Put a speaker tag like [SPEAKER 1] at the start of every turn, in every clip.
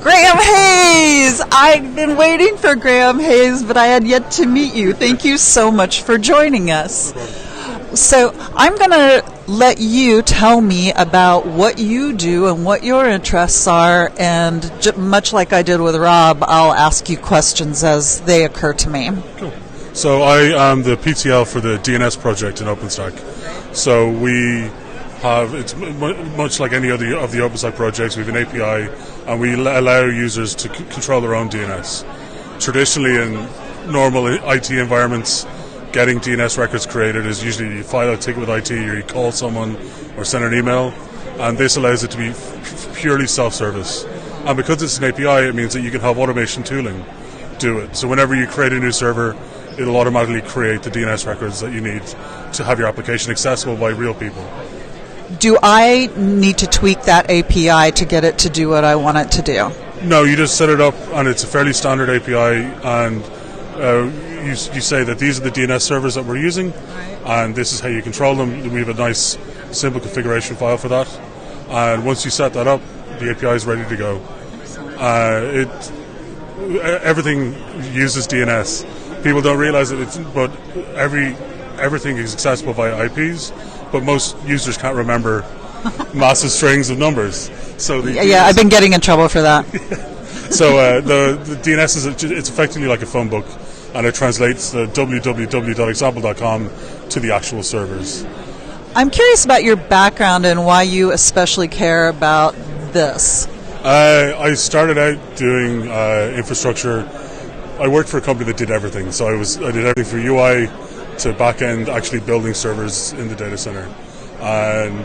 [SPEAKER 1] Graham Hayes! I've been waiting for Graham Hayes, but I had yet to meet you. Thank you so much for joining us. So I'm going to let you tell me about what you do and what your interests are, and much like I did with Rob, I'll ask you questions as they occur to me.
[SPEAKER 2] Cool. So I am the PTL for the DNS project in OpenStack. So we have, it's much like any other of the OpenStack projects, we have an API and we allow users to control their own DNS. Traditionally in normal IT environments, getting DNS records created is usually you file a ticket with IT or you call someone or send an email, and this allows it to be purely self-service. And because it's an API, it means that you can have automation tooling do it. So whenever you create a new server, it'll automatically create the DNS records that you need to have your application accessible by real people.
[SPEAKER 1] Do I need to tweak that API to get it to do what I want it to do?
[SPEAKER 2] No, you just set it up, and it's a fairly standard API, and you say that these are the DNS servers that we're using, and this is how you control them. We have a nice, simple configuration file for that, and once you set that up, the API is ready to go. Everything uses DNS. People don't realize it, but everything is accessible via IPs, but most users can't remember massive strings of numbers. So
[SPEAKER 1] I've been getting in trouble for that.
[SPEAKER 2] So the DNS it's effectively like a phone book, and it translates the www.example.com to the actual servers.
[SPEAKER 1] I'm curious about your background and why you especially care about this.
[SPEAKER 2] I started out doing infrastructure. I worked for a company that did everything. So I did everything from UI to back-end, actually building servers in the data center. And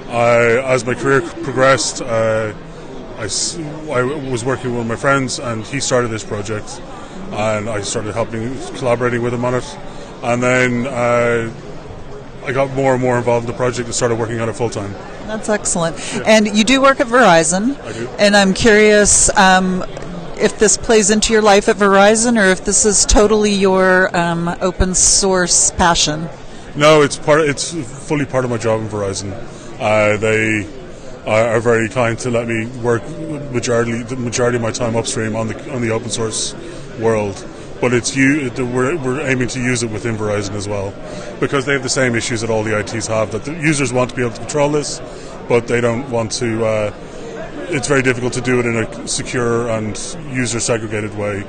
[SPEAKER 2] as my career progressed, I was working with one of my friends, and he started this project, and I started collaborating with him on it. And then I got more and more involved in the project and started working on it full-time.
[SPEAKER 1] That's excellent. Yeah. And you do work at Verizon.
[SPEAKER 2] I do.
[SPEAKER 1] And I'm curious if this plays into your life at Verizon, or if this is totally your open source passion.
[SPEAKER 2] No, it's fully part of my job in Verizon. They are very kind to let me work the majority of my time upstream on the open source world. But we're aiming to use it within Verizon as well, because they have the same issues that all the ITs have, that the users want to be able to control this, but they don't want to. It's very difficult to do it in a secure and user segregated way.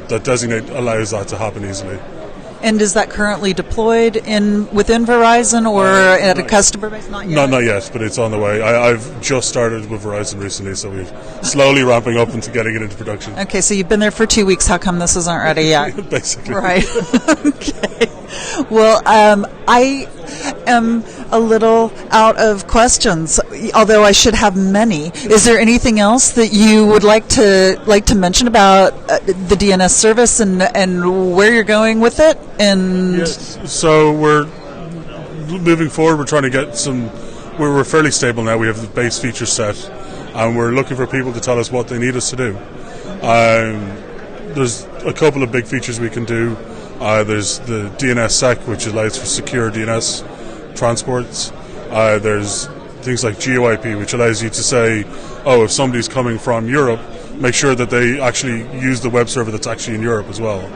[SPEAKER 2] That Designate allows that to happen easily.
[SPEAKER 1] And is that currently deployed within Verizon or at a customer base? Not yet?
[SPEAKER 2] Not yet, but it's on the way. I've just started with Verizon recently, so we're slowly ramping up into getting it into production.
[SPEAKER 1] Okay, so you've been there for 2 weeks. How come this isn't ready yet?
[SPEAKER 2] Basically.
[SPEAKER 1] Right. Okay. Well, I am a little out of questions, although I should have many. Is there anything else that you would like to mention about the DNS service and where you're going with it? And
[SPEAKER 2] yes. So we're moving forward. We're trying to get we're fairly stable now. We have the base feature set, and we're looking for people to tell us what they need us to do. There's a couple of big features we can do. There's the DNS sec, which allows for secure DNS transports. There's things like GeoIP, which allows you to say, if somebody's coming from Europe, make sure that they actually use the web server that's actually in Europe as well.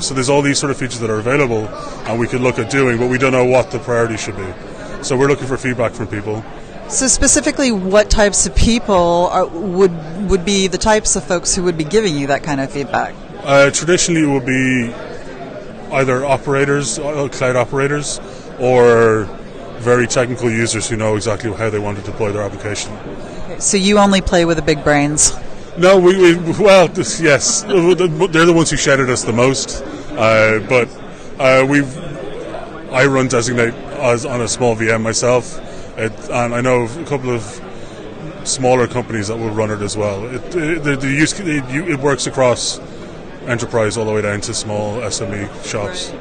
[SPEAKER 2] So there's all these sort of features that are available, and we could look at doing, but we don't know what the priority should be. So we're looking for feedback from people.
[SPEAKER 1] So specifically, what types of people would be the types of folks who would be giving you that kind of feedback?
[SPEAKER 2] Traditionally, it would be either operators, cloud operators, or very technical users who know exactly how they want to deploy their application.
[SPEAKER 1] Okay, so you only play with the big brains?
[SPEAKER 2] No, yes, they're the ones who shed at us the most. But I run Designate on a small VM myself, and I know a couple of smaller companies that will run it as well. It works across enterprise all the way down to small SME shops.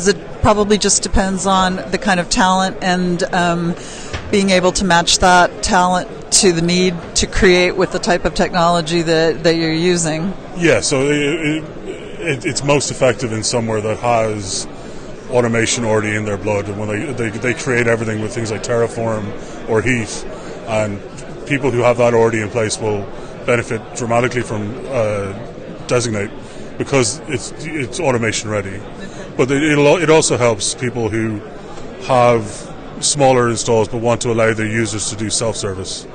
[SPEAKER 1] It probably just depends on the kind of talent and being able to match that talent to the need to create with the type of technology that you're using. Yeah,
[SPEAKER 2] so it's most effective in somewhere that has automation already in their blood, and when they create everything with things like Terraform or Heat, and people who have that already in place will benefit dramatically from Designate because it's automation ready. But it also helps people who have smaller installs but want to allow their users to do self-service.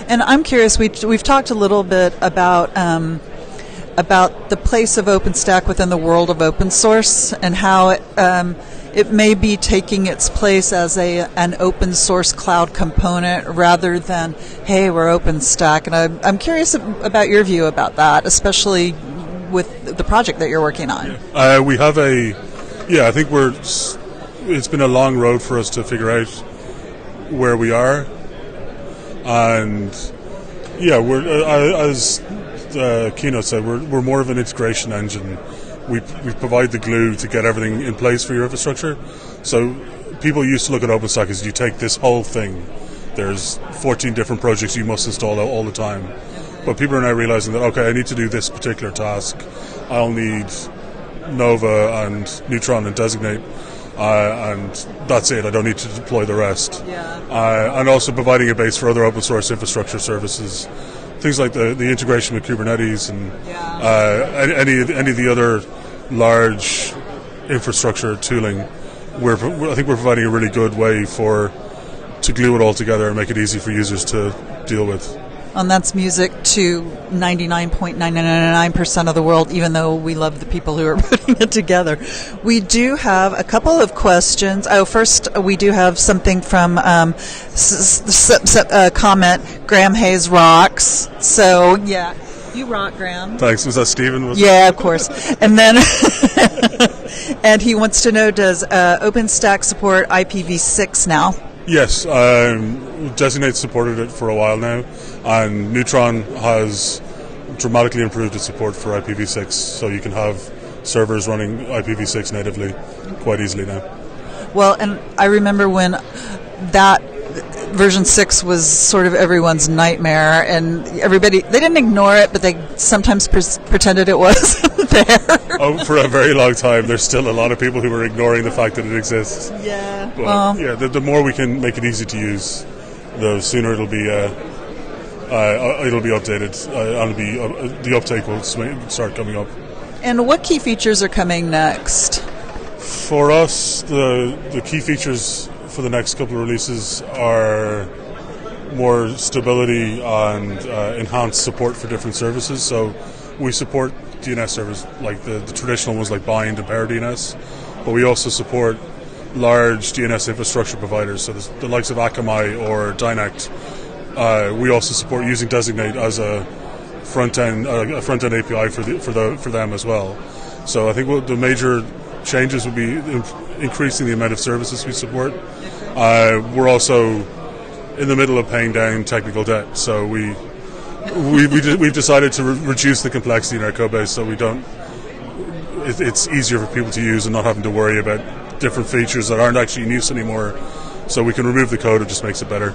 [SPEAKER 1] And I'm curious, we've talked a little bit about the place of OpenStack within the world of open source and how it may be taking its place as an open source cloud component rather than, hey, we're OpenStack. And I'm curious about your view about that, especially with the project that you're working on.
[SPEAKER 2] We have I think it's been a long road for us to figure out where we are. And we're as the keynote said, we're more of an integration engine. We provide the glue to get everything in place for your infrastructure. So people used to look at OpenStack as you take this whole thing. There's 14 different projects you must install all the time. But people are now realizing that, okay, I need to do this particular task. I'll need Nova and Neutron and Designate. And that's it. I don't need to deploy the rest. And also providing a base for other open source infrastructure services, things like the integration with Kubernetes and any of the other large infrastructure tooling. I think we're providing a really good way to glue it all together and make it easy for users to deal with.
[SPEAKER 1] And that's music to 99.999% of the world, even though we love the people who are putting it together. We do have a couple of questions. First, we do have something from comment, Graham Hayes rocks. So, yeah, you rock, Graham.
[SPEAKER 2] Thanks. Was that Stephen?
[SPEAKER 1] Yeah, of course. And then, and he wants to know, does OpenStack support IPv6 now?
[SPEAKER 2] Yes, Designate supported it for a while now, and Neutron has dramatically improved its support for IPv6, so you can have servers running IPv6 natively quite easily now.
[SPEAKER 1] Well, and I remember when that version 6 was sort of everyone's nightmare, and they didn't ignore it, but they sometimes pretended it wasn't there.
[SPEAKER 2] Oh, for a very long time, there's still a lot of people who are ignoring the fact that it exists.
[SPEAKER 1] Yeah.
[SPEAKER 2] But, the more we can make it easy to use, the sooner it'll be updated, and the uptake will start coming up.
[SPEAKER 1] And what key features are coming next?
[SPEAKER 2] For us, the key features for the next couple of releases are more stability and enhanced support for different services. So we support DNS Service, like the traditional ones like Bind and Pair DNS, but we also support large DNS infrastructure providers, so the likes of Akamai or Dynact. We also support using Designate as a front-end API for them as well. So I think the major changes would be increasing the amount of services we support. We're also in the middle of paying down technical debt, so we've decided to reduce the complexity in our code base, so it's easier for people to use and not having to worry about different features that aren't actually in use anymore. So we can remove the code; it just makes it better.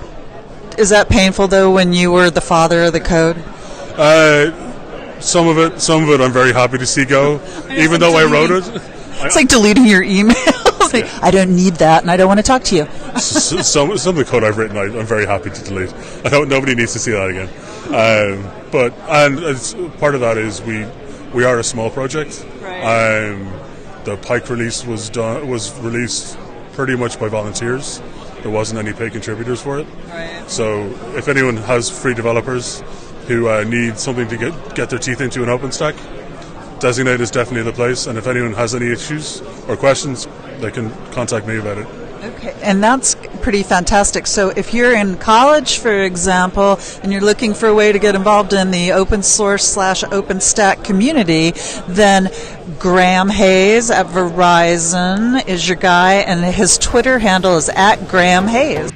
[SPEAKER 1] Is that painful though, when you were the father of the code?
[SPEAKER 2] Some of it, I'm very happy to see go, even though I wrote it.
[SPEAKER 1] It's like deleting your emails. Like, I don't need that, and I don't want to talk to you.
[SPEAKER 2] Some of the code I've written, I'm very happy to delete. Nobody needs to see that again. Part of that is we are a small project.
[SPEAKER 1] Right.
[SPEAKER 2] The Pike release was released pretty much by volunteers. There wasn't any paid contributors for it.
[SPEAKER 1] Right.
[SPEAKER 2] So if anyone has free developers who need something to get their teeth into an OpenStack, Designate is definitely the place. And if anyone has any issues or questions, they can contact me about it.
[SPEAKER 1] Okay, and that's pretty fantastic. So if you're in college, for example, and you're looking for a way to get involved in the open source / OpenStack community, then Graham Hayes at Verizon is your guy, and his Twitter handle is @GrahamHayes.